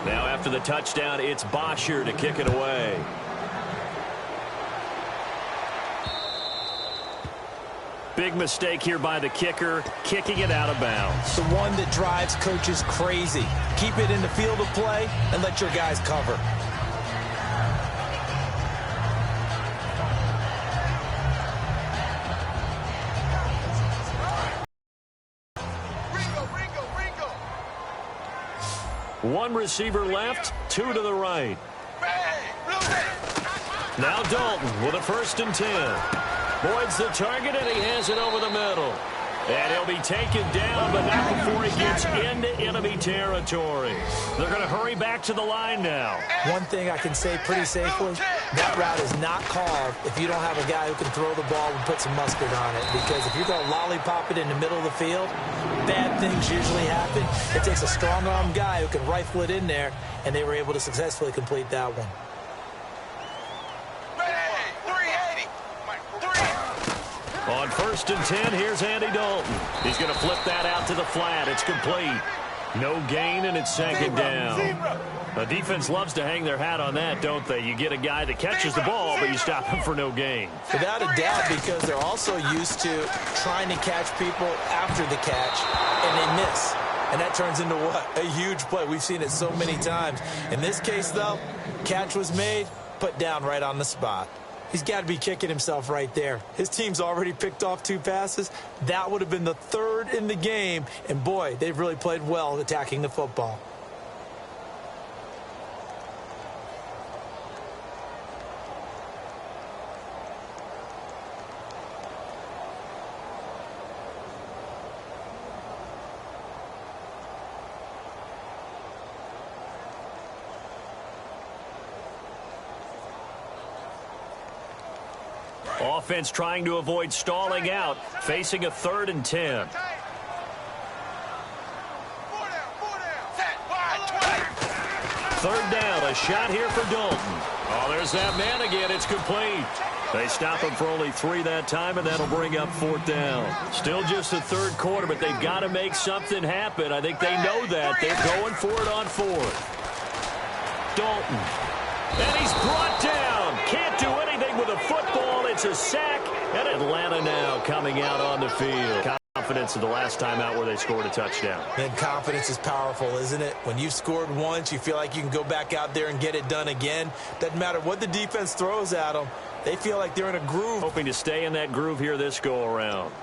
Now after the touchdown, it's Bosher to kick it away. Big mistake here by the kicker, kicking it out of bounds. The one that drives coaches crazy. Keep it in the field of play and let your guys cover. One receiver left, two to the right. Now Dalton with a 1st and 10. Boyd's the target, and he has it over the middle. And he'll be taken down, but not before he gets into enemy territory. They're going to hurry back to the line now. One thing I can say pretty safely, that route is not called if you don't have a guy who can throw the ball and put some mustard on it. Because if you're going to lollipop it in the middle of the field, bad things usually happen. It takes a strong-arm guy who can rifle it in there, and they were able to successfully complete that one. On 1st and 10, here's Andy Dalton. He's going to flip that out to the flat. It's complete. No gain, and it's 2nd down. The defense loves to hang their hat on that, don't they? You get a guy that catches the ball, but you stop him for no gain. Without a doubt, because they're also used to trying to catch people after the catch, and they miss. And that turns into what? A huge play. We've seen it so many times. In this case, though, catch was made, put down right on the spot. He's got to be kicking himself right there. His team's already picked off 2 passes. That would have been the 3rd in the game. And, boy, they've really played well attacking the football. Offense trying to avoid stalling out, facing a 3rd and 10. 3rd down, a shot here for Dalton. Oh, there's that man again. It's complete. They stop him for only 3 that time, and that'll bring up 4th down. Still just the 3rd quarter, but they've got to make something happen. I think they know that. They're going for it on 4th. Dalton. And he's brought down. Can't do anything with a football. It's a sack. And Atlanta now coming out on the field. Confidence of the last time out where they scored a touchdown. And confidence is powerful, isn't it? When you've scored once, you feel like you can go back out there and get it done again. Doesn't matter what the defense throws at them. They feel like they're in a groove. Hoping to stay in that groove here this go-around.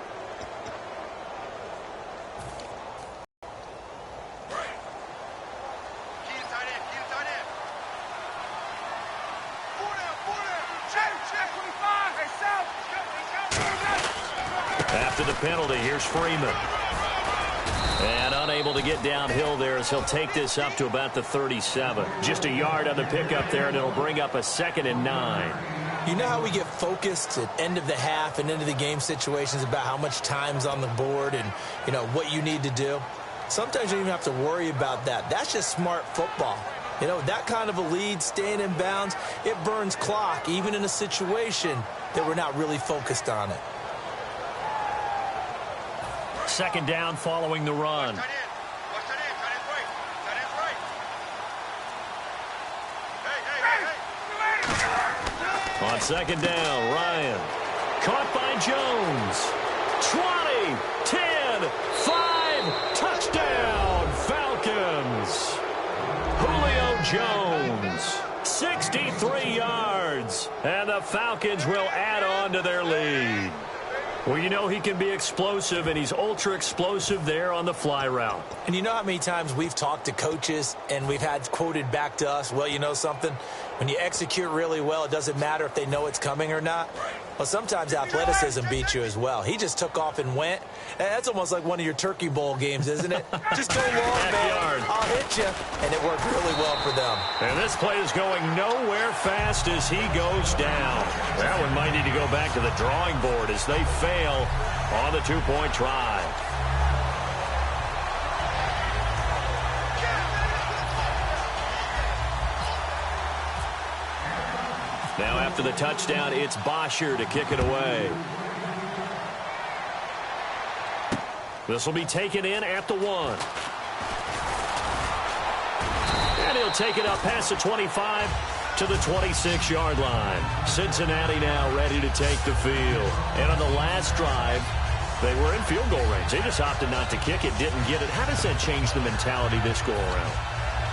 After the penalty, here's Freeman. And unable to get downhill there as he'll take this up to about the 37. Just a yard on the pickup there, and it'll bring up a 2nd and 9. You know how we get focused at end of the half and end of the game situations about how much time's on the board and, you know, what you need to do? Sometimes you don't even have to worry about that. That's just smart football. You know, that kind of a lead, staying in bounds, it burns clock, even in a situation that we're not really focused on it. 2nd down following the run. On 2nd down, Ryan. Caught by Jones. 20, 10, 5, touchdown, Falcons. Julio Jones, 63 yards. And the Falcons will add on to their lead. Well, you know he can be explosive, and he's ultra-explosive there on the fly route. And you know how many times we've talked to coaches and we've had quoted back to us, well, you know something? When you execute really well, it doesn't matter if they know it's coming or not. Well, sometimes athleticism beats you as well. He just took off and went. That's almost like one of your Turkey Bowl games, isn't it? Just go long, man. I'll hit you. And it worked really well for them. And this play is going nowhere fast as he goes down. That one might need to go back to the drawing board as they fail on the 2-point try. Now after the touchdown, it's Bosher to kick it away. This will be taken in at the 1. And he'll He'll take it up past the 25 to the 26-yard line. Cincinnati now ready to take the field. And on the last drive, they were in field goal range. They just opted not to kick it, didn't get it. How does that change the mentality this go-around?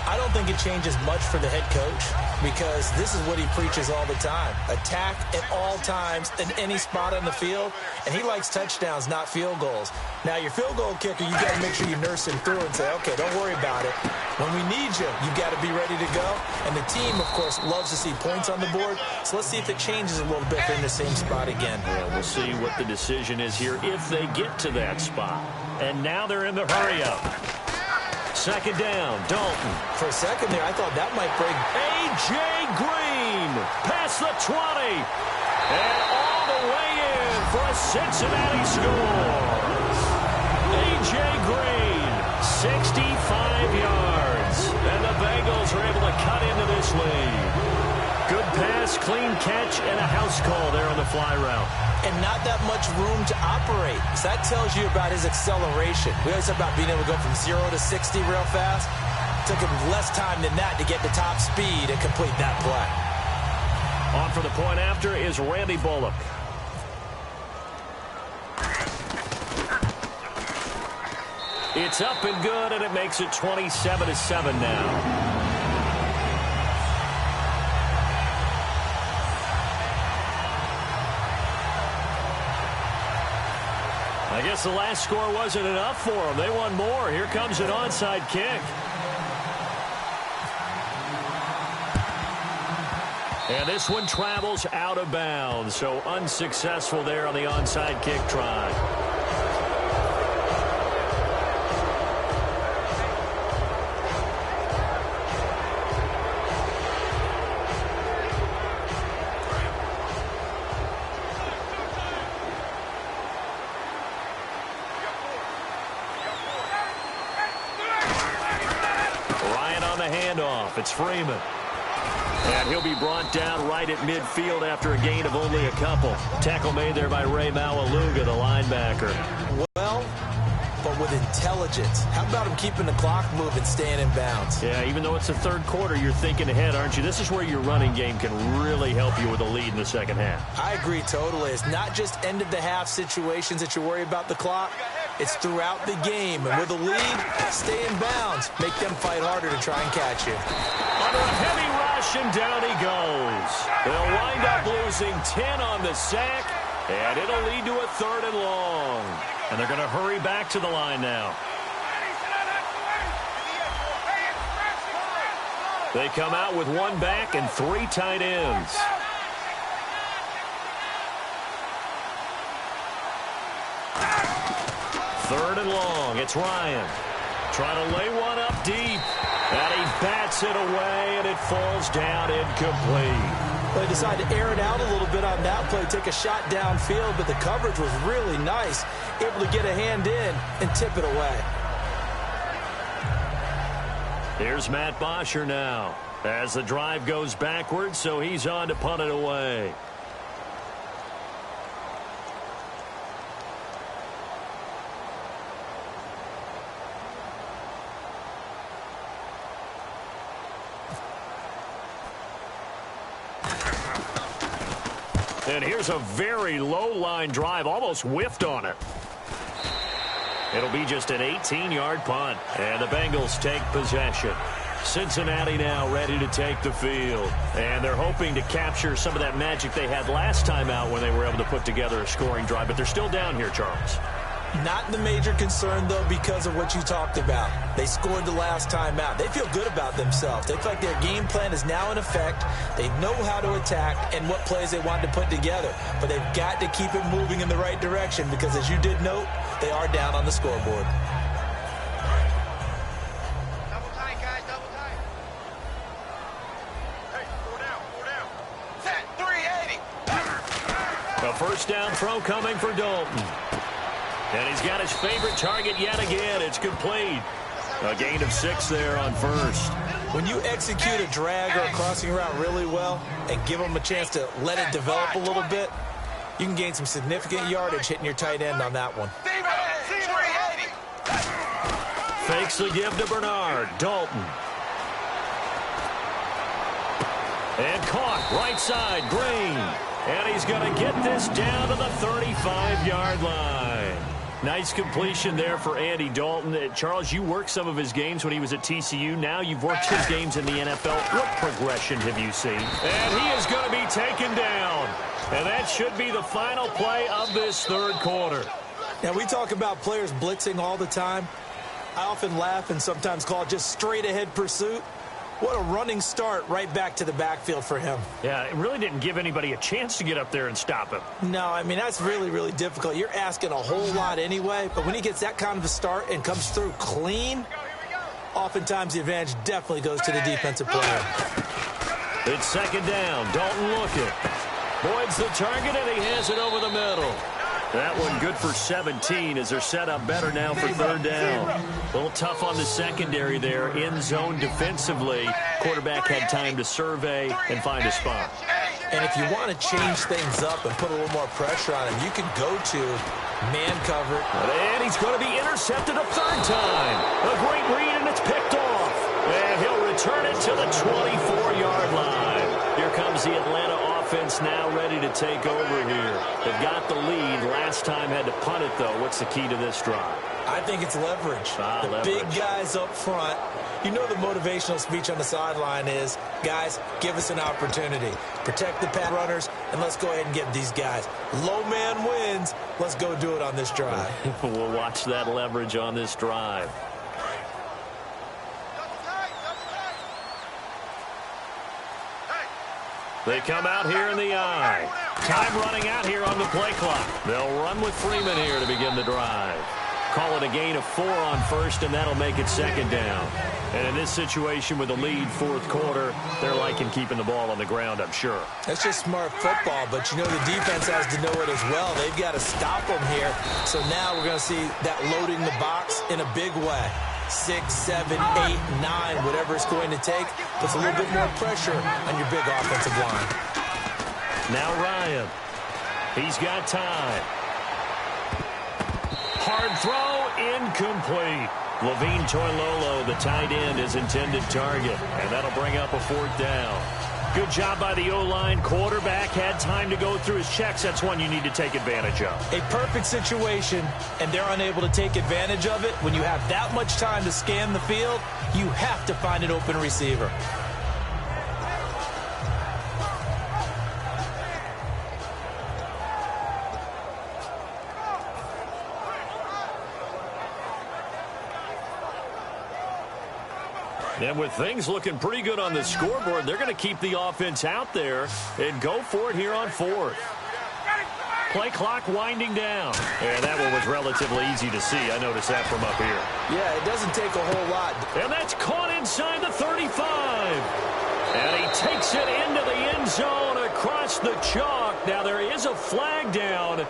I don't think it changes much for the head coach because this is what he preaches all the time. Attack at all times in any spot on the field, and he likes touchdowns, not field goals. Now, your field goal kicker, you got to make sure you nurse him through and say, okay, don't worry about it. When we need you, you got to be ready to go. And the team, of course, loves to see points on the board. So let's see if it changes a little bit if they're in the same spot again. Yeah, we'll see what the decision is here if they get to that spot. And now they're in the hurry-up. Second down, Dalton. For a second there, I thought that might break. A.J. Green past the 20. And all the way in for a Cincinnati score. A.J. Green, 65 yards. And the Bengals are able to cut into this lead. Good pass, clean catch, and a house call there on the fly route. And not that much room to operate. So that tells you about his acceleration. We always talk about being able to go from 0 to 60 real fast. It took him less time than that to get to top speed and complete that play. On for the point after is Randy Bullock. It's up and good, and it makes it 27-7 now. I guess the last score wasn't enough for them. They won more. Here comes an onside kick. And this one travels out of bounds, so unsuccessful there on the onside kick try. It's Freeman. And he'll be brought down right at midfield after a gain of only a couple. Tackle made there by Ray Maualuga, the linebacker. Well, but with intelligence. How about him keeping the clock moving, staying in bounds? Yeah, even though it's the third quarter, you're thinking ahead, aren't you? This is where your running game can really help you with a lead in the second half. I agree totally. It's not just end-of-the-half situations that you worry about the clock. It's throughout the game. And with a lead, stay in bounds. Make them fight harder to try and catch you. Under a heavy rush, and down he goes. They'll wind up losing 10 on the sack, and it'll lead to a 3rd and long. And they're going to hurry back to the line now. They come out with one back and 3 tight ends. Third and long. It's Ryan. Trying to lay one up deep. And he bats it away, and it falls down incomplete. They decided to air it out a little bit on that play, take a shot downfield, but the coverage was really nice. Able to get a hand in and tip it away. Here's Matt Bosher now as the drive goes backwards, so he's on to punt it away. And here's a very low-line drive, almost whiffed on it. It'll be just an 18-yard punt, and the Bengals take possession. Cincinnati now ready to take the field, and they're hoping to capture some of that magic they had last time out when they were able to put together a scoring drive, but they're still down here, Charles. Not the major concern, though, because of what you talked about. They scored the last time out. They feel good about themselves. They feel like their game plan is now in effect. They know how to attack and what plays they want to put together. But they've got to keep it moving in the right direction because, as you did note, they are down on the scoreboard. Double tight, guys, double tight. Hey, 4 down, 4 down. Set, 380. A first down throw coming for Dalton. And he's got his favorite target yet again. It's complete. A gain of 6 there on first. When you execute a drag or a crossing route really well and give them a chance to let it develop a little bit, you can gain some significant yardage hitting your tight end on that one. Fakes the give to Bernard. Dalton. And caught right side, Green. And he's going to get this down to the 35-yard line. Nice completion there for Andy Dalton. Charles, you worked some of his games when he was at TCU. Now you've worked his games in the NFL. What progression have you seen? And he is going to be taken down. And that should be the final play of this third quarter. Now, we talk about players blitzing all the time. I often laugh and sometimes call it just straight-ahead pursuit. What a running start right back to the backfield for him. Yeah, it really didn't give anybody a chance to get up there and stop him. No, I mean, that's really, really difficult. You're asking a whole lot anyway, but when he gets that kind of a start and comes through clean, oftentimes the advantage definitely goes to the defensive player. It's second down. Dalton looking. Boyd's the target, and he has it over the middle. That one good for 17 as they're set up better now for third down. A little tough on the secondary there, in zone defensively. Quarterback had time to survey and find a spot. And if you want to change things up and put a little more pressure on him, you can go to man cover. And he's going to be intercepted a third time. A great read, and it's picked off. And he'll return it to the 24-yard line. Here comes the Atlanta offense now ready to take over here. They've got the lead. Last time had to punt it, though. What's the key to this drive? I think it's leverage. The big guys up front. You know the motivational speech on the sideline is, guys, give us an opportunity. Protect the pass runners, and let's go ahead and get these guys. Low man wins. Let's go do it on this drive. We'll watch that leverage on this drive. They come out here in the eye. Time running out here on the play clock. They'll run with Freeman here to begin the drive. Call it a gain of 4 on first, and that'll make it second down. And in this situation with the lead fourth quarter, they're liking keeping the ball on the ground, I'm sure. That's just smart football, but you know the defense has to know it as well. They've got to stop them here. So now we're going to see that loading the box in a big way. 6, 7, 8, 9, whatever it's going to take, puts a little bit more pressure on your big offensive line. Now Ryan. He's got time. Hard throw, incomplete. Levine Toilolo, the tight end, is intended target, and that'll bring up a fourth down. Good job by the O-line. Quarterback had time to go through his checks. That's one you need to take advantage of. A perfect situation, and they're unable to take advantage of it. When you have that much time to scan the field, you have to find an open receiver. And with things looking pretty good on the scoreboard, they're going to keep the offense out there and go for it here on fourth. Play clock winding down. And that one was relatively easy to see. I noticed that from up here. Yeah, it doesn't take a whole lot. And that's caught inside the 35. And he takes it into the end zone across the chalk. Now there is a flag down,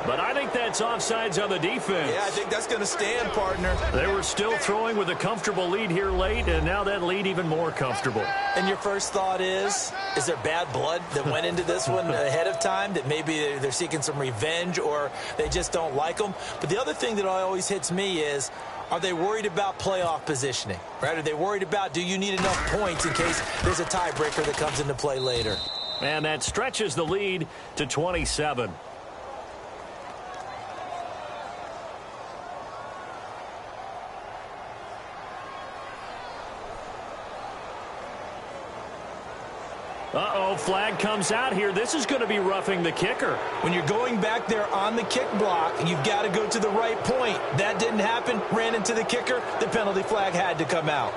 but I think that's offsides on the defense. Yeah, I think that's going to stand, partner. They were still throwing with a comfortable lead here late, and now that lead even more comfortable. And your first thought is there bad blood that went into this one ahead of time, that maybe they're seeking some revenge or they just don't like them? But the other thing that always hits me is, are they worried about playoff positioning? Right? Are they worried about, do you need enough points in case there's a tiebreaker that comes into play later? And that stretches the lead to 27. Uh-oh, flag comes out here. This is going to be roughing the kicker. When you're going back there on the kick block, you've got to go to the right point. That didn't happen, ran into the kicker. The penalty flag had to come out.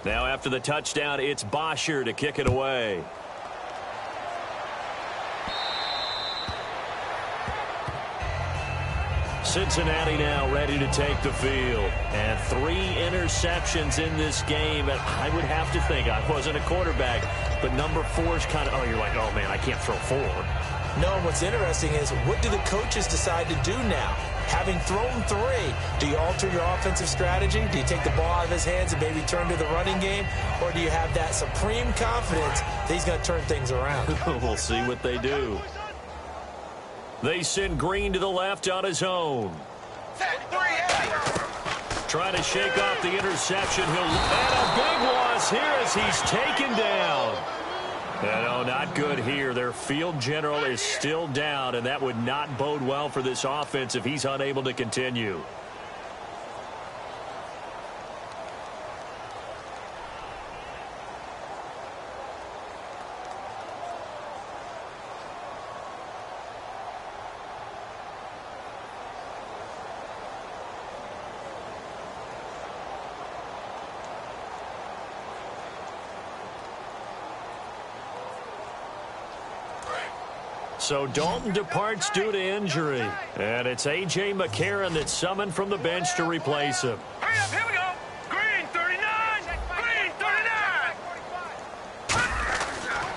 Now after the touchdown, it's Bosher to kick it away. Cincinnati now ready to take the field. And 3 interceptions in this game. And I would have to think, I wasn't a quarterback, but number 4 is kind of, you're like, oh, man, I can't throw 4. No, and what's interesting is, what do the coaches decide to do now? Having thrown 3, do you alter your offensive strategy? Do you take the ball out of his hands and maybe turn to the running game? Or do you have that supreme confidence that he's going to turn things around? We'll see what they do. They send Green to the left on his own. Trying to shake off the interception. And a big loss here as he's taken down. No, not good here. Their field general is still down, and that would not bode well for this offense if he's unable to continue. So Dalton departs due to injury. And it's A.J. McCarron that's summoned from the bench to replace him. Hurry up, here we go. Green, 39. Green, 39.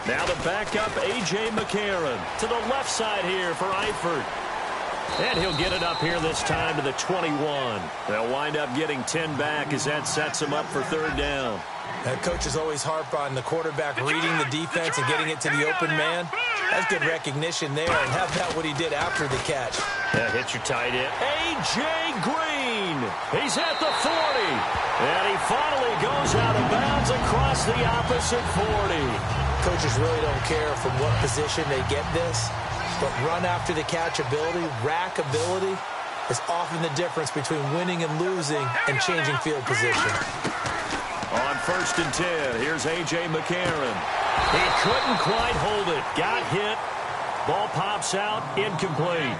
Now the backup, A.J. McCarron. To the left side here for Eifert. And he'll get it up here this time to the 21. They'll wind up getting 10 back as that sets him up for 3rd down. Coaches always harp on the quarterback reading the defense and getting it to the open man. That's good recognition there, and how about what he did after the catch? Yeah, hit your tight end. A.J. Green. He's at the 40. And he finally goes out of bounds across the opposite 40. Coaches really don't care from what position they get this, but run after the catch ability, rack ability, is often the difference between winning and losing and changing field position. On 1st and 10, here's A.J. McCarron. He couldn't quite hold it. Got hit. Ball pops out. Incomplete.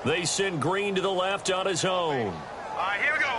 They send Green to the left on his own. All right, here we go.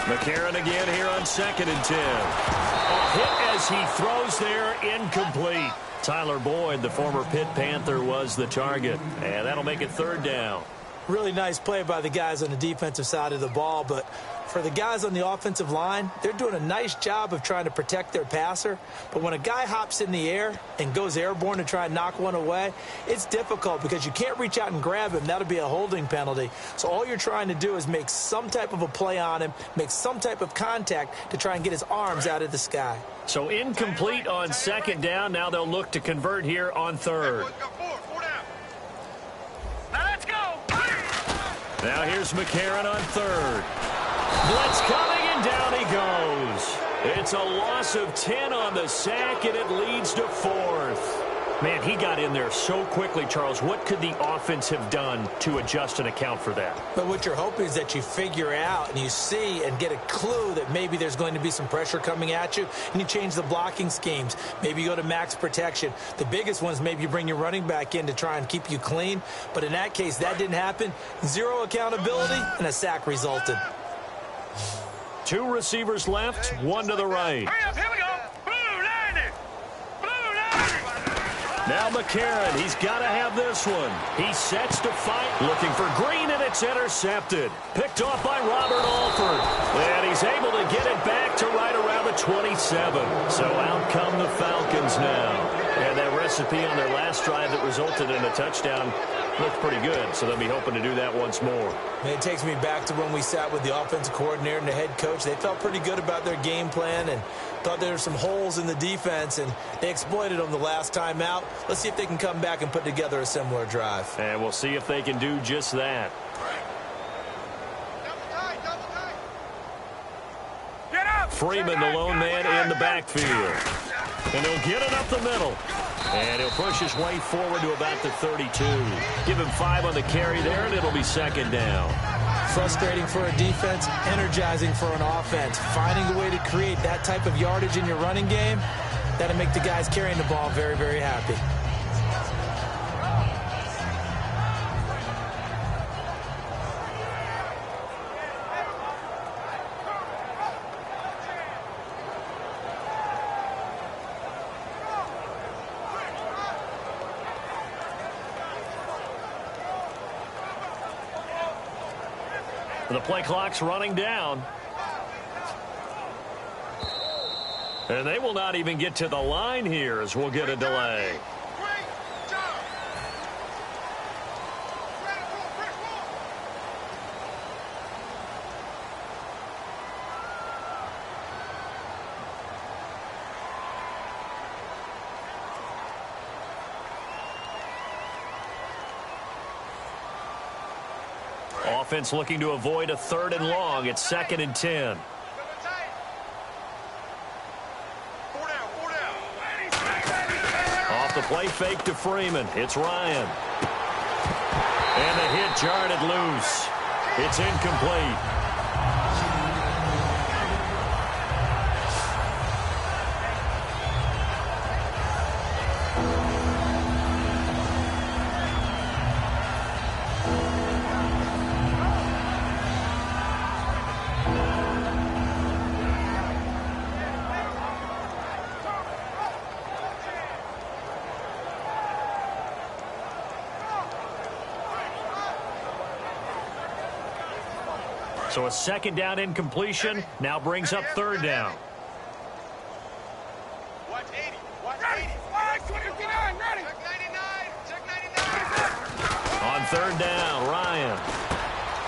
McCarron again here on 2nd and 10. A hit as he throws there, incomplete. Tyler Boyd, the former Pitt Panther, was the target. And that'll make it 3rd down. Really nice play by the guys on the defensive side of the ball, but for the guys on the offensive line, they're doing a nice job of trying to protect their passer. But when a guy hops in the air and goes airborne to try and knock one away, it's difficult because you can't reach out and grab him. That'll be a holding penalty. So all you're trying to do is make some type of a play on him, make some type of contact to try and get his arms out of the sky. So incomplete on 2nd down. Now they'll look to convert here on 3rd. Now here's McCarron on 3rd. Blitz coming, and down he goes. It's a loss of 10 on the sack, and it leads to 4th. Man, he got in there so quickly, Charles. What could the offense have done to adjust and account for that? But what you're hoping is that you figure out and you see and get a clue that maybe there's going to be some pressure coming at you, and you change the blocking schemes. Maybe you go to max protection. The biggest one is maybe you bring your running back in to try and keep you clean. But in that case, that didn't happen. 0 accountability, and a sack resulted. 2 receivers left, 1 to the right. Hurry up, here we go. Blue 90. Blue 90. Now McCarron, he's got to have this one. He sets to fight, looking for Green, and it's intercepted. Picked off by Robert Alford. And he's able to get it back to right around the 27. So out come the Falcons now. And that recipe on their last drive that resulted in a touchdown looked pretty good, so they'll be hoping to do that once more. And it takes me back to when we sat with the offensive coordinator and the head coach. They felt pretty good about their game plan and thought there were some holes in the defense, and they exploited them the last time out. Let's see if they can come back and put together a similar drive. And we'll see if they can do just that. Double tight, double tight. Get up. Freeman, the lone man in the backfield. And he'll get it up the middle. And he'll push his way forward to about the 32. Give him 5 on the carry there, and it'll be 2nd down. Frustrating for a defense, energizing for an offense. Finding a way to create that type of yardage in your running game, That'll make the guys carrying the ball very, very happy. The play clock's running down. And they will not even get to the line here as we'll get a delay. Offense looking to avoid a 3rd and long. It's 2nd and 10. Off the play fake to Freeman. It's Ryan. And the hit jarred it loose. It's incomplete. So a 2nd down incompletion now brings up 3rd down. Watch 80. Watch 80. Check 59. Ready. Check 99. Check 99. On 3rd down, Ryan.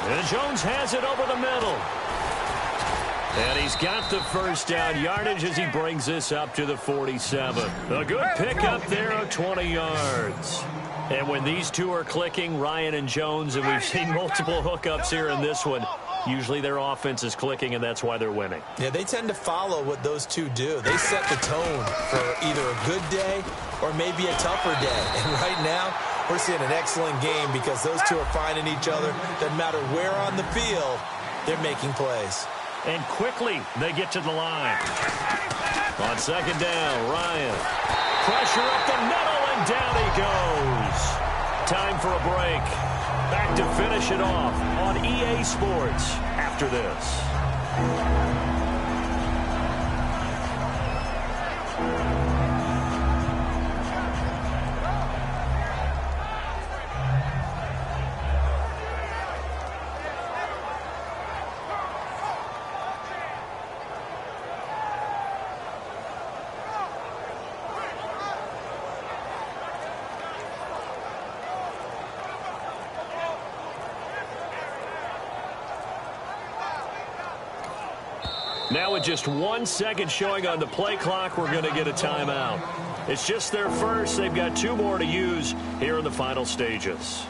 And Jones has it over the middle. And he's got the 1st down yardage as he brings this up to the 47. A good pickup there of 20 yards. And when these two are clicking, Ryan and Jones, and we've seen multiple hookups here in this one, usually their offense is clicking, and that's why they're winning. Yeah, they tend to follow what those two do. They set the tone for either a good day or maybe a tougher day. And right now, we're seeing an excellent game because those two are finding each other. Doesn't matter where on the field, they're making plays. And quickly, they get to the line. On 2nd down, Ryan. Pressure up the middle, and down he goes. Time for a break. Back to finish it off on EA Sports after this. Now with just 1 second showing on the play clock, we're going to get a timeout. It's just their first. They've got 2 more to use here in the final stages.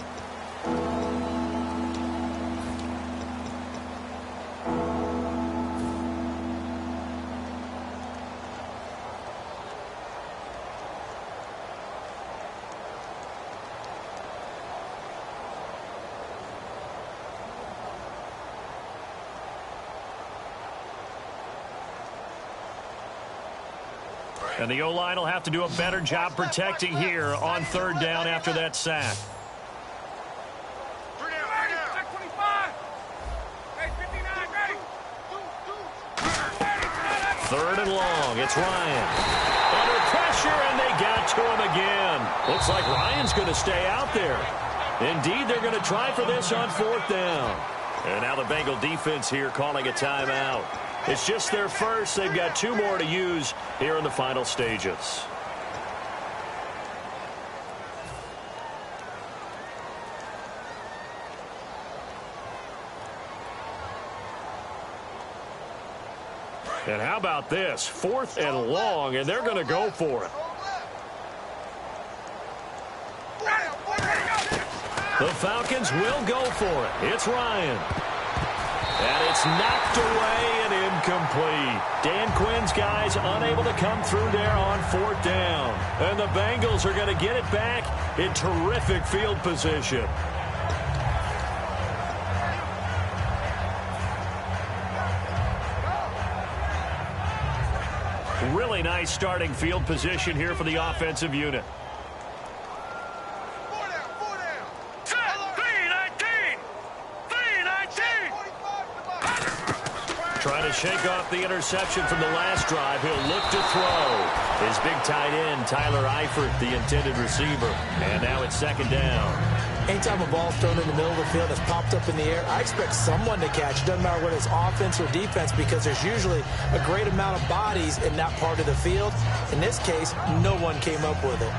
And the O-line will have to do a better job protecting here on 3rd down after that sack. 3rd and long. It's Ryan. Under pressure, and they got to him again. Looks like Ryan's going to stay out there. Indeed, they're going to try for this on 4th down. And now the Bengal defense here calling a timeout. It's just their first. They've got 2 more to use here in the final stages. And how about this? 4th and long, and they're going to go for it. The Falcons will go for it. It's Ryan. And it's knocked away and incomplete. Dan Quinn's guys unable to come through there on 4th down. And the Bengals are going to get it back in terrific field position. Really Really nice starting field position here for the offensive unit. Trying to shake off the interception from the last drive. He'll look to throw. His big tight end, Tyler Eifert, the intended receiver. And now it's second down. Anytime a ball's thrown in the middle of the field that's popped up in the air, I expect someone to catch. It doesn't matter whether it's offense or defense, because there's usually a great amount of bodies in that part of the field. In this case, no one came up with it.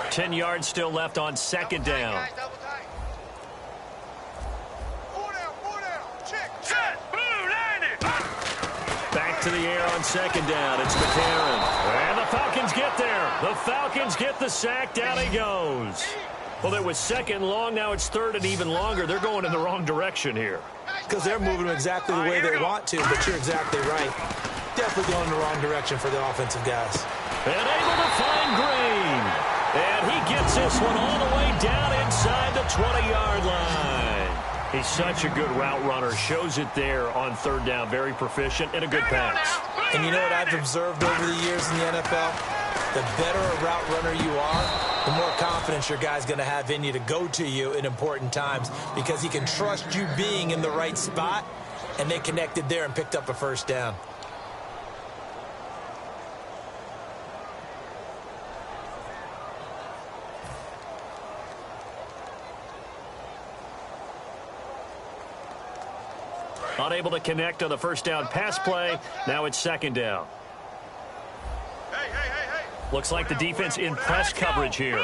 Ten yards still left on second down. Back to the air on second down. It's McCarron. And the Falcons get there. The Falcons get the sack. Down he goes. Well, it was second long. Now it's third and even longer. They're going in the wrong direction here. Because they're moving exactly the way they want to, but you're exactly right. Definitely going in the wrong direction for the offensive guys. And able to find Green. And he gets this one all the way down inside the 20-yard line. He's such a good route runner. Shows it there on third down. Very proficient and a good pass. And you know what I've observed over the years in the NFL? The better a route runner you are, the more confidence your guy's going to have in you to go to you in important times, because he can trust you being in the right spot, and they connected there and picked up a first down. Unable to connect on the first down pass play. Now it's second down. Looks like the defense in press coverage here.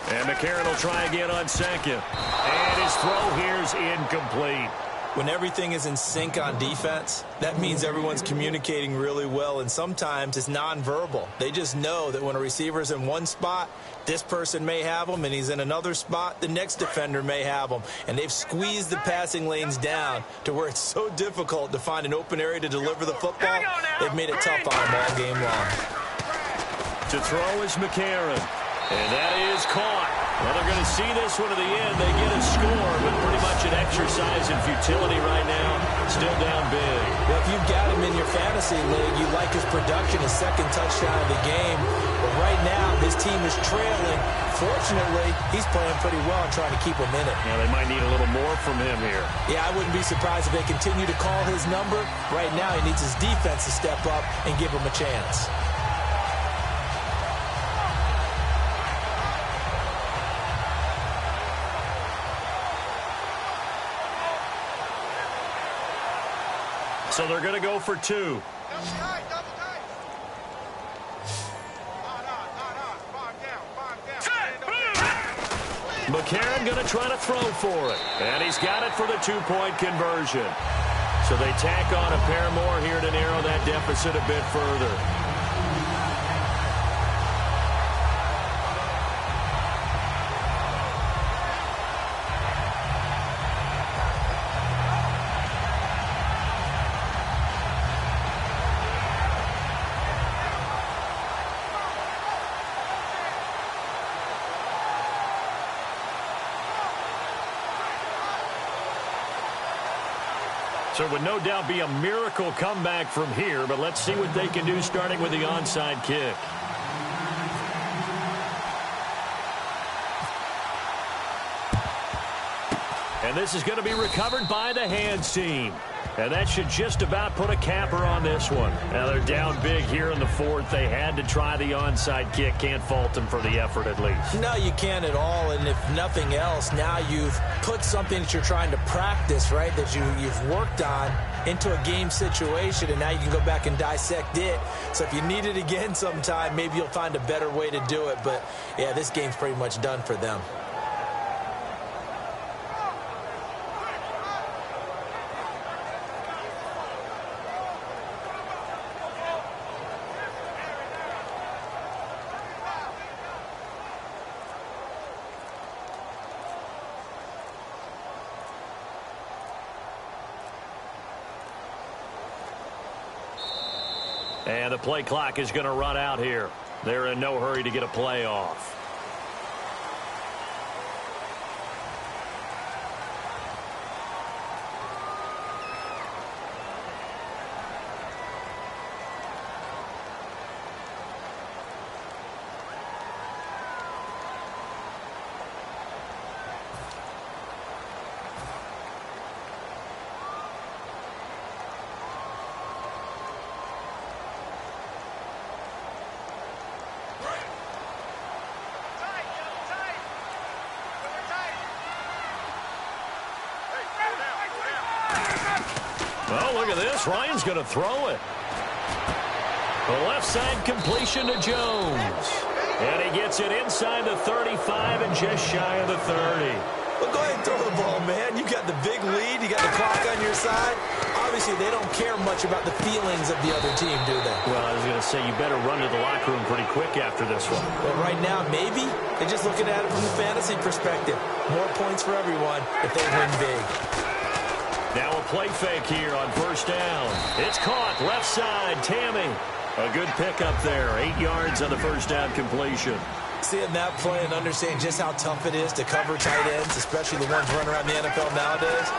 And McCarron will try again on second. And his throw here's incomplete. When everything is in sync on defense, that means everyone's communicating really well, and sometimes it's nonverbal. They just know that when a receiver's in one spot, this person may have him, and he's in another spot, the next defender may have him. And they've squeezed the passing lanes down to where it's so difficult to find an open area to deliver the football. They've made it tough on them all game long. To throw is McCarron. And that is caught. Well, they're going to see this one to the end. They get a score, but pretty much an exercise in futility right now. Still down big. Well, if you've got him in your fantasy league, you like his production, his second touchdown of the game. But right now, his team is trailing. Fortunately, he's playing pretty well and trying to keep him in it. Yeah, they might need a little more from him here. Yeah, I wouldn't be surprised if they continue to call his number. Right now, he needs his defense to step up and give him a chance. So they're going to go for two. McCarron going to try to throw for it. And he's got it for the two-point conversion. So they tack on a pair more here to narrow that deficit a bit further. So it would no doubt be a miracle comeback from here, but let's see what they can do starting with the onside kick. And this is going to be recovered by the hands team. And that should just about put a capper on this one. Now they're down big here in the fourth. They had to try the onside kick. Can't fault them for the effort at least. No, you can't at all. And if nothing else, now you've put something that you're trying to practice, right, that you've worked on into a game situation, and now you can go back and dissect it. So if you need it again sometime, maybe you'll find a better way to do it. But, yeah, this game's pretty much done for them. And the play clock is going to run out here. They're in no hurry to get a play off. Well, look at this. Ryan's going to throw it. The left side completion to Jones. And he gets it inside the 35 and just shy of the 30. Well, go ahead and throw the ball, man. You got the big lead. You got the clock on your side. Obviously, they don't care much about the feelings of the other team, do they? Well, I was going to say, you better run to the locker room pretty quick after this one. But right now, maybe they're just looking at it from the fantasy perspective. More points for everyone if they win big. Now a play fake here on first down. It's caught left side. Tammy. A good pickup there. 8 yards on the first down completion. Seeing that play and understanding just how tough it is to cover tight ends, especially the ones running around the NFL nowadays,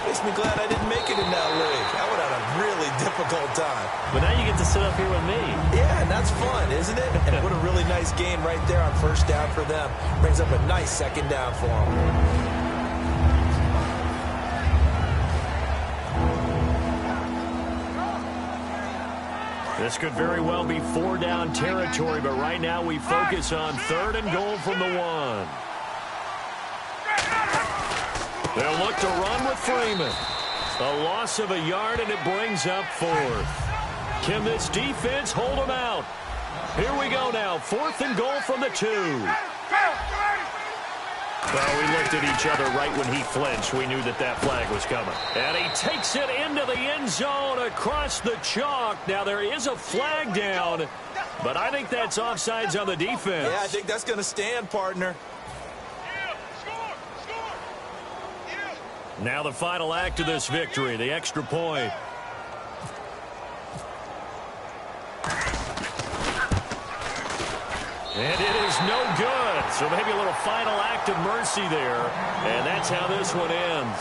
makes me glad I didn't make it in that league. I would have a really difficult time. But now you get to sit up here with me. Yeah, and that's fun, isn't it? And what a really nice game right there on first down for them. Brings up a nice second down for them. This could very well be 4-down territory, but right now we focus on 3rd and goal from the 1. They'll look to run with Freeman. A loss of a yard, and it brings up 4th. Can this defense hold them out? Here we go now. 4th and goal from the 2. Well, we looked at each other right when he flinched. We knew that that flag was coming. And he takes it into the end zone across the chalk. Now, there is a flag down, but I think that's offsides on the defense. Yeah, I think that's going to stand, partner. Now the final act of this victory, the extra point. And it is no good. So maybe a little final act of mercy there. And that's how this one ends.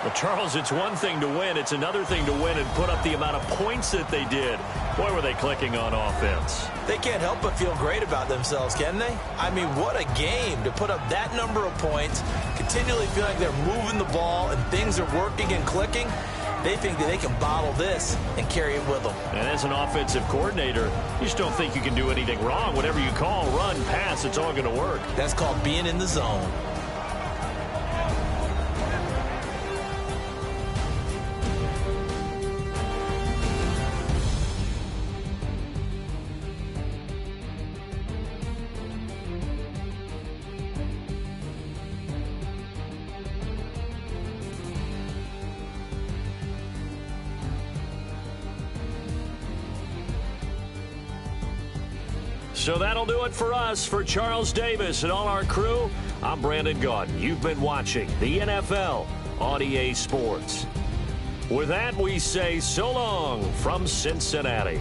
Well, Charles, it's one thing to win. It's another thing to win and put up the amount of points that they did. Boy, were they clicking on offense. They can't help but feel great about themselves, can they? I mean, what a game to put up that number of points, continually feel like they're moving the ball and things are working and clicking. They think that they can bottle this and carry it with them. And as an offensive coordinator, you just don't think you can do anything wrong. Whatever you call, run, pass, it's all going to work. That's called being in the zone. So that'll do it for us. For Charles Davis and all our crew, I'm Brandon Gaudin. You've been watching the NFL on EA Sports. With that, we say so long from Cincinnati.